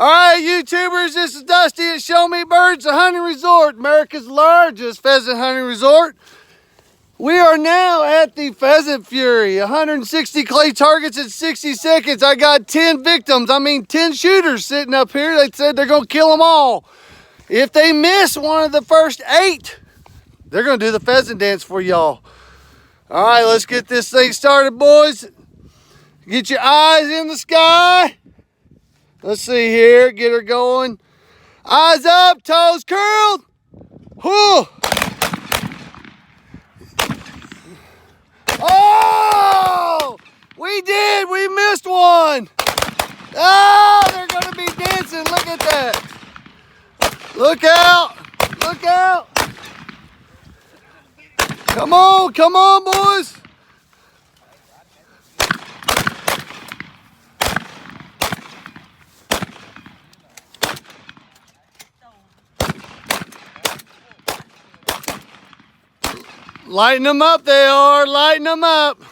All right, YouTubers, this is Dusty at Show Me Birds, the hunting resort, America's largest pheasant hunting resort. We are now at the Pheasant Fury, 160 clay targets in 60 seconds. I got 10 victims, 10 shooters sitting up here. They said they're gonna kill them all. If they miss one of the first 8, they're gonna do the pheasant dance for y'all. All right, let's get this thing started, boys. Get your eyes in the sky. Let's see here, get her going. Eyes up, toes curled. Whew. Oh, we missed one. Oh, they're gonna be dancing, look at that. Look out, look out. Come on, boys. Lighten them up, they are, lighten them up.